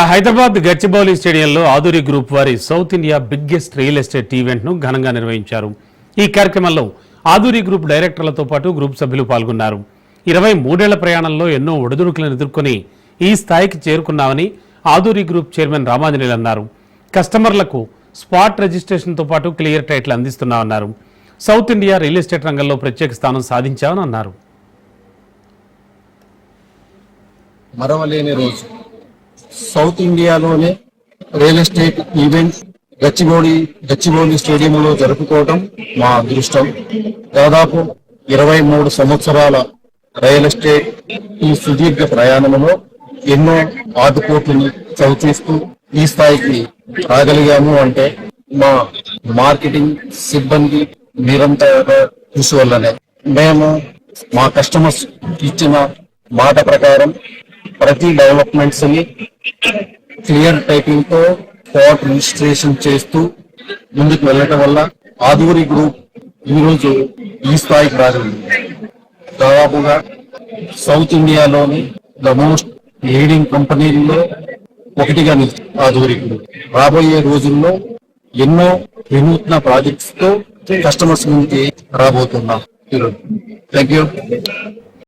హైదరాబాద్ గచ్చిబౌలి స్టేడియంలో ఆదూరి గ్రూప్ వారి south India biggest real estate event ను ఘనంగా నిర్వహించారు. ఈ కార్యక్రమంలో ఆదూరి గ్రూప్ డైరెక్టర్లతో పాటు గ్రూప్ సభ్యులు పాల్గొన్నారు. 23 ప్రయాణంలో ఎన్నో ఒడిదుడుకులను ఎదుర్కొని ఈ స్థాయికి చేరుకున్నామని ఆదూరి గ్రూప్ చైర్మన్ రామాంజనేయులు అన్నారు. కస్టమర్లకు స్పాట్ రిజిస్ట్రేషన్తో పాటు క్లియర్ టైటిల్ అందిస్తున్నామన్నారు. సౌత్ ఇండియా రియల్ ఎస్టేట్ రంగంలో ప్రత్యేక స్థానం సాధించామని అన్నారు. మరవలేని రోజు సౌత్ ఇండియాలోనే రియల్ ఎస్టేట్ ఈవెంట్ గచ్చిబౌలి స్టేడియంలో జరుపుకోవడం మా అదృష్టం. దాదాపు 23 సంవత్సరాల రియల్ ఎస్టేట్ ఈ సుదీర్ఘ ప్రయాణంలో ఎన్నో ఆటుపోట్లను చవిచూస్తూ ఈ స్థాయికి రాగలిగాము అంటే మా మార్కెటింగ్ సిబ్బంది నిరంతర కృషి వల్లనే. మేము మా కస్టమర్స్ ఇచ్చిన మాట ప్రకారం ప్రతి డెవలప్మెంట్స్ ని క్లియర్ టైటిల్ తో స్పాట్ రిజిస్ట్రేషన్ చేస్తూ ముందుకు వెళ్ళటం వల్ల ఆదూరి గ్రూప్ ఈరోజు ఈ స్థాయికి రాగలిగింది. దాదాపుగా సౌత్ ఇండియాలోని ద మోస్ట్ లీడింగ్ కంపెనీల్లో ఒకటిగా నిలిచింది ఆదూరి గ్రూప్. రాబోయే రోజుల్లో ఎన్నో వినూత్న ప్రాజెక్ట్స్ తో కస్టమర్స్ ముందుకి రాబోతున్నాం. Thank you.